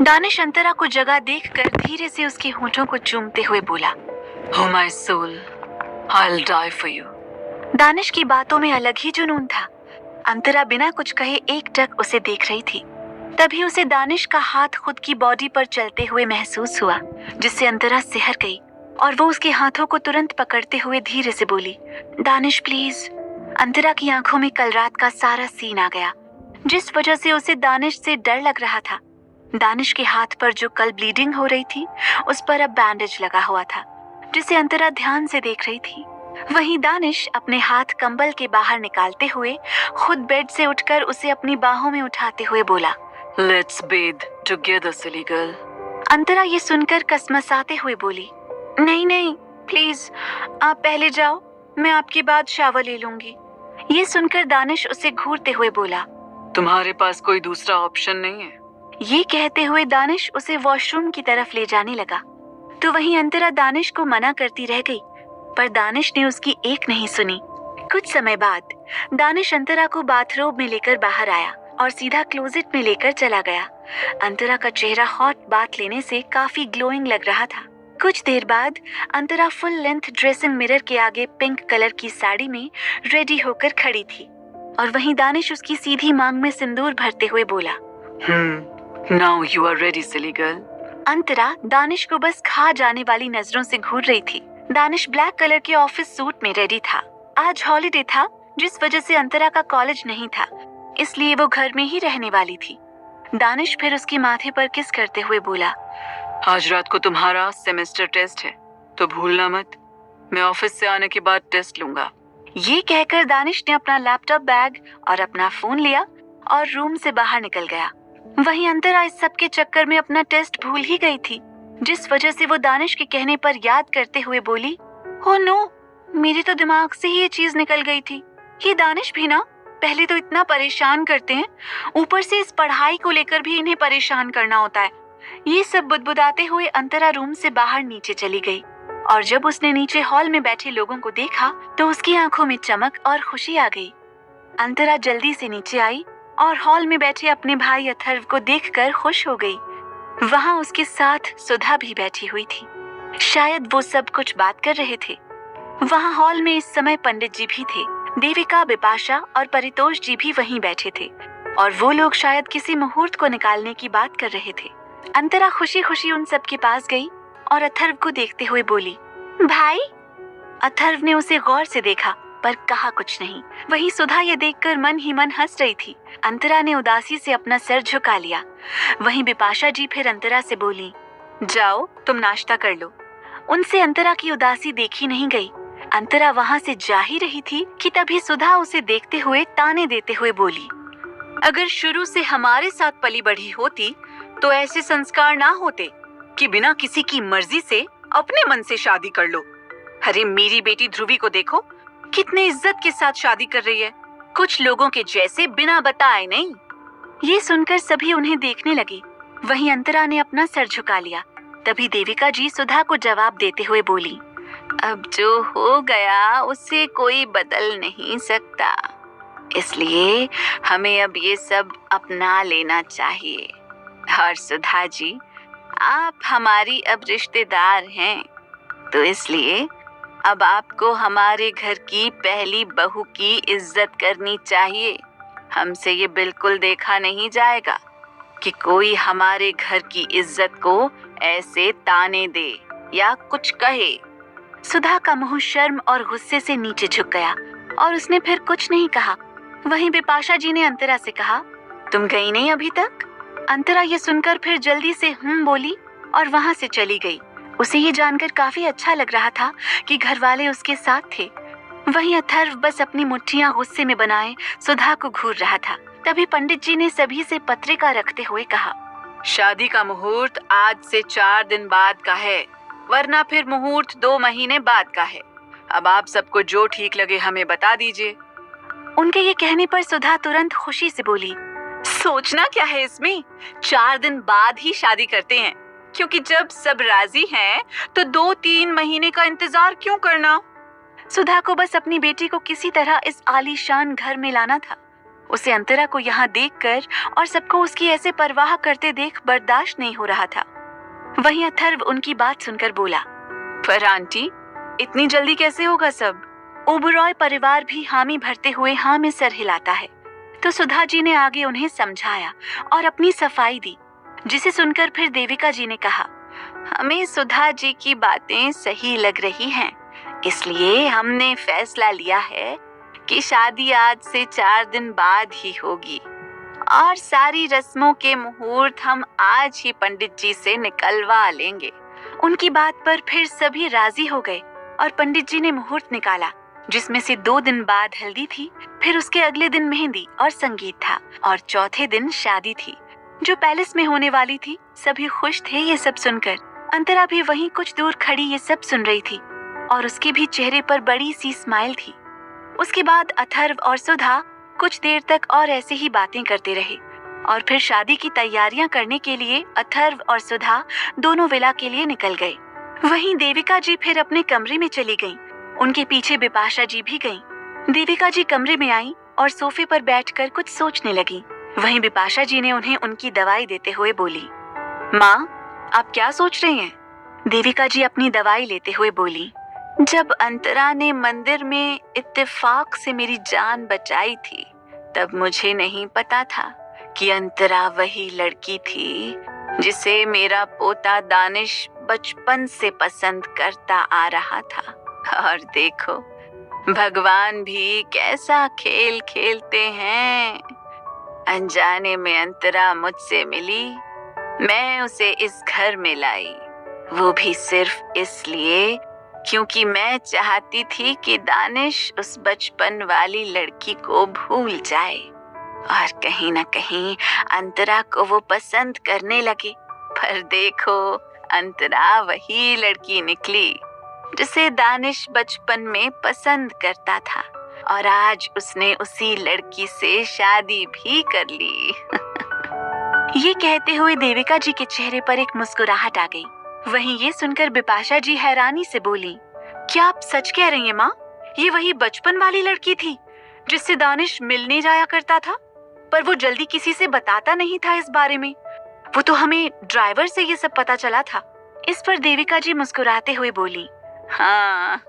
दानिश अंतरा को जगह देखकर धीरे से उसके होठों को चूमते हुए बोला, Oh my soul, I'll die for you. Danish की बातों में अलग ही जुनून था। अंतरा बिना कुछ कहे एकटक उसे देख रही थी। तभी उसे दानिश का हाथ खुद की बॉडी पर चलते हुए महसूस हुआ, जिससे अंतरा सिहर गई और वो उसके हाथों को तुरंत पकड़ते हुए धीरे से बोली, दानिश प्लीज। अंतरा की आंखों में कल रात का सारा सीन आ गया, जिस वजह से उसे दानिश से डर लग रहा था। दानिश के हाथ पर जो कल ब्लीडिंग हो रही थी, उस पर अब बैंडेज लगा हुआ था, जिसे अंतरा ध्यान से देख रही थी। वहीं दानिश अपने हाथ कंबल के बाहर निकालते हुए खुद बेड से उठकर उसे अपनी बाहों में उठाते हुए बोला, Let's bathe together, silly girl. अंतरा ये सुनकर कसमसाते हुए बोली, नहीं नहीं प्लीज, आप पहले जाओ, मैं आपके बाद शावर ले लूंगी। ये सुनकर दानिश उसे घूरते हुए बोला, तुम्हारे पास कोई दूसरा ऑप्शन नहीं है? ये कहते हुए दानिश उसे वॉशरूम की तरफ ले जाने लगा। तो वहीं अंतरा दानिश को मना करती रह गई, पर दानिश ने उसकी एक नहीं सुनी। कुछ समय बाद दानिश अंतरा को बाथरूम में लेकर बाहर आया और सीधा क्लोजेट में लेकर चला गया। अंतरा का चेहरा हॉट बाथ लेने से काफी ग्लोइंग लग रहा था। कुछ देर बाद अंतरा फुल लेंथ ड्रेसिंग मिरर के आगे पिंक कलर की साड़ी में रेडी होकर खड़ी थी और वहीं दानिश उसकी सीधी मांग में सिंदूर भरते हुए बोला, Now you are ready, silly girl. अंतरा दानिश को बस खा जाने वाली नजरों से घूर रही थी। दानिश ब्लैक कलर के ऑफिस सूट में रेडी था। आज हॉलिडे था, जिस वजह से अंतरा का कॉलेज नहीं था, इसलिए वो घर में ही रहने वाली थी। दानिश फिर उसके माथे पर किस करते हुए बोला, आज रात को तुम्हारा सेमेस्टर टेस्ट है, तो भूलना मत। मैं ऑफिस से आने के बाद टेस्ट लूंगा। ये कहकर दानिश ने अपना लैपटॉप बैग और अपना फोन लिया और रूम से बाहर निकल गया। वहीं अंतरा इस सब के चक्कर में अपना टेस्ट भूल ही गई थी, जिस वजह से वो दानिश के कहने पर याद करते हुए बोली, ओ नो, मेरे तो दिमाग से ही ये चीज निकल गई थी। ये दानिश भी ना पहले तो इतना परेशान करते हैं, ऊपर से इस पढ़ाई को लेकर भी इन्हें परेशान करना होता है। ये सब बुदबुदाते हुए अंतरा रूम से बाहर नीचे चली गई और जब उसने नीचे हॉल में बैठे लोगों को देखा तो उसकी आंखों में चमक और खुशी आ गई। अंतरा जल्दी से नीचे आई और हॉल में बैठे अपने भाई अथर्व को देखकर खुश हो गई। वहां उसके साथ सुधा भी बैठी हुई थी। शायद वो सब कुछ बात कर रहे थे। वहां हॉल में इस समय पंडित जी भी थे। देविका, बिपाशा और परितोष जी भी वहीं बैठे थे और वो लोग शायद किसी मुहूर्त को निकालने की बात कर रहे थे। अंतरा खुशी खुशी उन सब के पास गई और अथर्व को देखते हुए बोली, भाई। अथर्व ने उसे गौर से देखा पर कहा कुछ नहीं। वहीं सुधा ये देखकर मन ही मन हंस रही थी। अंतरा ने उदासी से अपना सर झुका लिया। वहीं बिपाशा जी फिर अंतरा से बोली, जाओ तुम नाश्ता कर लो। उनसे अंतरा की उदासी देखी नहीं गई। अंतरा वहां से जा ही रही थी कि तभी सुधा उसे देखते हुए ताने देते हुए बोली, अगर शुरू से हमारे साथ पली बढ़ी होती तो ऐसे संस्कार ना होते कि बिना किसी की मर्जी से अपने मन से शादी कर लो। अरे मेरी बेटी ध्रुवी को देखो, कितने इज्जत के साथ शादी कर रही है, कुछ लोगों के जैसे बिना बताए नहीं। ये सुनकर सभी उन्हें देखने लगे। वहीं अंतरा ने अपना सर झुका लिया। तभी देविका जी सुधा को जवाब देते हुए बोली, अब जो हो गया उसे कोई बदल नहीं सकता, इसलिए हमें अब ये सब अपना लेना चाहिए। और सुधा जी, आप हमारी अब रिश्तेदार हैं, तो इसलिए अब आपको हमारे घर की पहली बहू की इज्जत करनी चाहिए। हमसे ये बिल्कुल देखा नहीं जाएगा कि कोई हमारे घर की इज्जत को ऐसे ताने दे या कुछ कहे। सुधा का मुंह शर्म और गुस्से से नीचे झुक गया और उसने फिर कुछ नहीं कहा। वहीं बिपाशा जी ने अंतरा से कहा, तुम गई नहीं अभी तक? अंतरा ये सुनकर फिर जल्दी से बोली और वहां से चली गई। उसे ये जानकर काफी अच्छा लग रहा था कि घर वाले उसके साथ थे। वहीं अथर्व बस अपनी मुट्ठियां गुस्से में बनाए सुधा को घूर रहा था। तभी पंडित जी ने सभी से पत्रिका रखते हुए कहा, शादी का मुहूर्त आज से 4 दिन बाद का है, वरना फिर मुहूर्त 2 महीने बाद का है। अब आप सबको जो ठीक लगे हमें बता दीजिए। उनके ये कहने पर सुधा तुरंत खुशी से बोली, सोचना क्या है इसमें, 4 दिन बाद ही शादी करते हैं, क्योंकि जब सब राजी हैं तो 2-3 महीने का इंतजार क्यों करना। सुधा को बस अपनी बेटी को किसी तरह इस आलीशान घर में लाना था। उसे अंतरा को यहाँ देखकर और सबको उसकी ऐसे परवाह करते देख बर्दाश्त नहीं हो रहा था। वहीं अथर्व उनकी बात सुनकर बोला, पर आंटी, इतनी जल्दी कैसे होगा सब? ओबरॉय परिवार भी हामी भरते हुए हाँ में सर हिलाता है। तो सुधा जी ने आगे उन्हें समझाया और अपनी सफाई दी, जिसे सुनकर फिर देविका जी ने कहा, हमें सुधा जी की बातें सही लग रही हैं, इसलिए हमने फैसला लिया है कि शादी आज से 4 दिन बाद ही होगी और सारी रस्मों के मुहूर्त हम आज ही पंडित जी से निकलवा लेंगे। उनकी बात पर फिर सभी राजी हो गए और पंडित जी ने मुहूर्त निकाला, जिसमें से 2 दिन बाद हल्दी थी, फिर उसके अगले दिन मेहंदी और संगीत था और चौथे दिन शादी थी, जो पैलेस में होने वाली थी। सभी खुश थे ये सब सुनकर। अंतरा भी वहीं कुछ दूर खड़ी ये सब सुन रही थी और उसके भी चेहरे पर बड़ी सी स्माइल थी। उसके बाद अथर्व और सुधा कुछ देर तक और ऐसे ही बातें करते रहे और फिर शादी की तैयारियां करने के लिए अथर्व और सुधा दोनों विला के लिए निकल गए। वहीं देविका जी फिर अपने कमरे में चली गईं। उनके पीछे बिपाशा जी भी गईं। देविका जी कमरे में आईं और सोफे पर बैठकर कुछ सोचने लगी। वहीं बिपाशा जी ने उन्हें उनकी दवाई देते हुए बोली, माँ, आप क्या सोच रही हैं? देविका जी अपनी दवाई लेते हुए बोली, जब अंतरा ने मंदिर में इत्तेफाक से मेरी जान बचाई थी, तब मुझे नहीं पता था कि अंतरा वही लड़की थी जिसे मेरा पोता दानिश बचपन से पसंद करता आ रहा था। और देखो, भगवान भी कैसा खेल खेलते हैं। अनजाने में अंतरा मुझसे मिली, मैं उसे इस घर में लाई, वो भी सिर्फ इसलिए क्योंकि मैं चाहती थी कि दानिश उस बचपन वाली लड़की को भूल जाए और कहीं न कहीं अंतरा को वो पसंद करने लगे। पर देखो, अंतरा वही लड़की निकली जिसे दानिश बचपन में पसंद करता था और आज उसने उसी लड़की से शादी भी कर ली। ये कहते हुए देविका जी के चेहरे पर एक मुस्कुराहट आ गई। वहीं ये सुनकर बिपाशा जी हैरानी से बोली, क्या आप सच कह रही हैं माँ? ये वही बचपन वाली लड़की थी जिससे दानिश मिलने जाया करता था, पर वो जल्दी किसी से बताता नहीं था इस बारे में। वो तो हमें ड्राइवर से ये सब पता चला था। इस पर देविका जी मुस्कुराते हुए बोली, हाँ,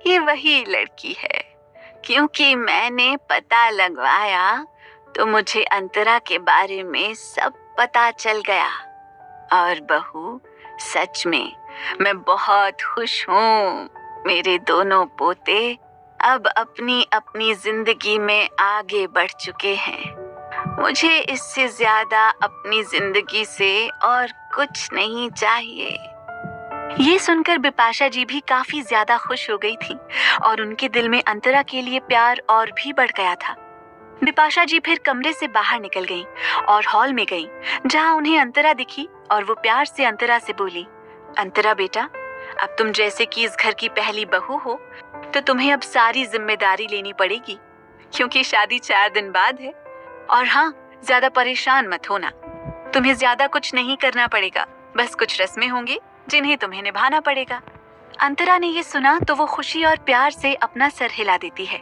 ये वही लड़की है, क्योंकि मैंने पता लगवाया तो मुझे अंतरा के बारे में सब पता चल गया। और बहू, सच में मैं बहुत खुश हूँ। मेरे दोनों पोते अब अपनी अपनी जिंदगी में आगे बढ़ चुके हैं। मुझे इससे ज्यादा अपनी जिंदगी से और कुछ नहीं चाहिए। ये सुनकर बिपाशा जी भी काफी ज्यादा खुश हो गई थी और उनके दिल में अंतरा के लिए प्यार और भी बढ़ गया था। बिपाशा जी फिर कमरे से बाहर निकल गईं और हॉल में गईं, जहां उन्हें अंतरा दिखी और वो प्यार से अंतरा से बोली, अंतरा बेटा, अब तुम जैसे कि इस घर की पहली बहू हो, तो तुम्हें अब सारी जिम्मेदारी लेनी पड़ेगी, क्योंकि शादी 4 दिन बाद है। और हाँ, ज्यादा परेशान मत होना, तुम्हें ज्यादा कुछ नहीं करना पड़ेगा, बस कुछ रस्में होंगी जिन्हें तुम्हें निभाना पड़ेगा। अंतरा ने ये सुना तो वो खुशी और प्यार से अपना सर हिला देती है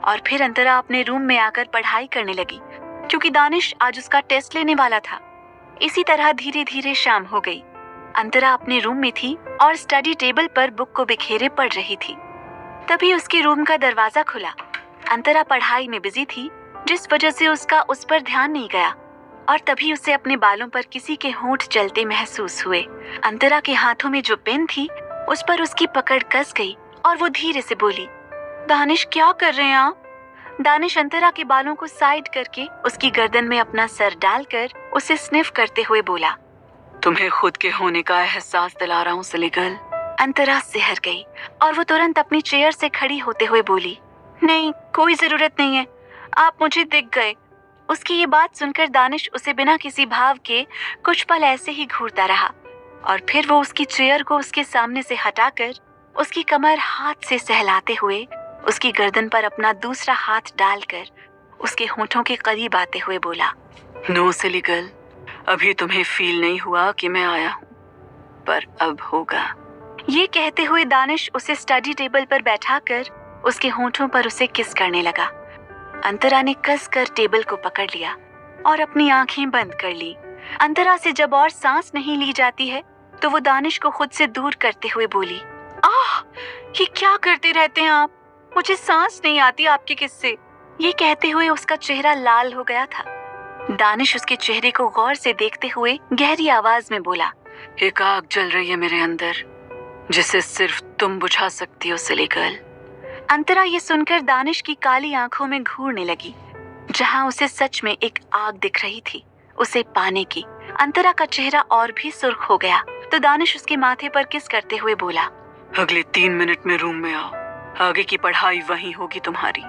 और फिर अंतरा अपने रूम में आकर पढ़ाई करने लगी, क्योंकि दानिश आज उसका टेस्ट लेने वाला था। इसी तरह धीरे धीरे शाम हो गई। अंतरा अपने रूम में थी और स्टडी टेबल पर बुक को बिखेरे पढ़ रही थी। तभी उसके रूम का दरवाजा खुला। अंतरा पढ़ाई में बिजी थी, जिस वजह से उसका उस पर ध्यान नहीं गया और तभी उसे अपने बालों पर किसी के होंठ जलते महसूस हुए। अंतरा के हाथों में जो पेन थी, उस पर उसकी पकड़ कस गई और वो धीरे से बोली, दानिश, क्या कर रहे हैं आप? दानिश अंतरा के बालों को साइड करके उसकी गर्दन में अपना सर डालकर उसे स्निफ करते हुए बोला, तुम्हें खुद के होने का एहसास दिला रहा हूँ सिलीगल। अंतरा सिहर गई और वो तुरंत अपनी चेयर से खड़ी होते हुए बोली, नहीं, कोई जरूरत नहीं है, आप मुझे दिख गए। उसकी ये बात सुनकर दानिश उसे बिना किसी भाव के कुछ पल ऐसे ही घूरता रहा और फिर वो उसकी चेयर को उसके सामने से हटाकर उसकी कमर हाथ से सहलाते हुए उसकी गर्दन पर अपना दूसरा हाथ डालकर उसके होठों के करीब आते हुए बोला, नो सिलीगल, अभी तुम्हें फील नहीं हुआ कि मैं आया हूँ, पर अब होगा। ये कहते हुए दानिश उसे स्टडी टेबल पर बैठाकर उसके होठों पर उसे किस करने लगा। अंतरा ने कसकर टेबल को पकड़ लिया और अपनी आंखें बंद कर ली। अंतरा से जब और सांस नहीं ली जाती है तो वो दानिश को खुद से दूर करते हुए बोली, आह, ये क्या करते रहते हैं आप? मुझे सांस नहीं आती आपके किस्से। ये कहते हुए उसका चेहरा लाल हो गया था। दानिश उसके चेहरे को गौर से देखते हुए गहरी आवाज में बोला, एक आग जल रही है मेरे अंदर जिसे सिर्फ तुम बुझा सकती हो सिली गर्ल। अंतरा ये सुनकर दानिश की काली आंखों में घूरने लगी। जहां उसे सच में एक आग दिख रही थी, उसे पाने की। अंतरा का चेहरा और भी सुर्ख हो गया तो दानिश उसके माथे पर किस करते हुए बोला, अगले 3 मिनट में रूम में आओ, आगे की पढ़ाई वहीं होगी तुम्हारी।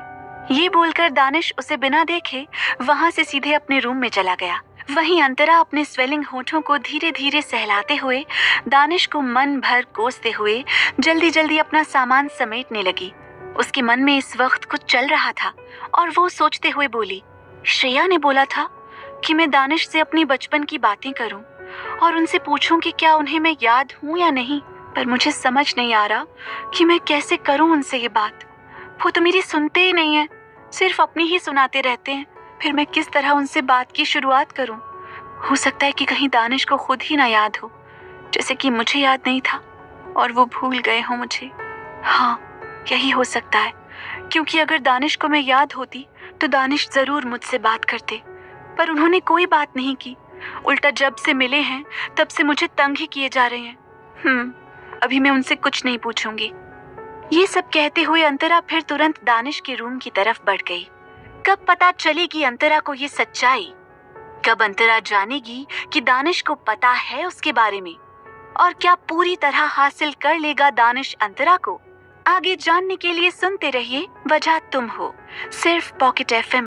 ये बोलकर दानिश उसे बिना देखे वहां से सीधे अपने रूम में चला गया। वहीं अंतरा अपने स्वेलिंग होठों को धीरे धीरे सहलाते हुए दानिश को मन भर कोसते हुए जल्दी जल्दी अपना सामान समेटने लगी। उसके मन में इस वक्त कुछ चल रहा था और वो सोचते हुए बोली, श्रेया ने बोला था कि मैं दानिश से अपनी बचपन की बातें करूं और उनसे पूछूं कि क्या उन्हें मैं याद हूं या नहीं, पर मुझे समझ नहीं आ रहा कि मैं कैसे करूं उनसे ये बात। वो तो मेरी सुनते ही नहीं है, सिर्फ अपनी ही सुनाते रहते हैं। फिर मैं किस तरह उनसे बात की शुरुआत करूं? हो सकता है कि कहीं दानिश को खुद ही ना याद हो, जैसे कि मुझे याद नहीं था और वो भूल गए हो मुझे। हाँ, यही हो सकता है, क्योंकि अगर दानिश को मैं याद होती तो दानिश जरूर मुझसे बात करते, पर उन्होंने कोई बात नहीं की। उल्टा जब से मिले हैं तब से मुझे तंग ही किए जा रहे हैं। अभी मैं उनसे कुछ नहीं पूछूंगी। ये सब कहते हुए अंतरा फिर तुरंत दानिश के रूम की तरफ बढ़ गई। कब पता चलेगी अंतरा को ये सच्चाई? कब अंतरा जानेगी कि दानिश को पता है उसके बारे में? और क्या पूरी तरह हासिल कर लेगा दानिश अंतरा को? आगे जानने के लिए सुनते रहिए वजह तुम हो, सिर्फ पॉकेट FM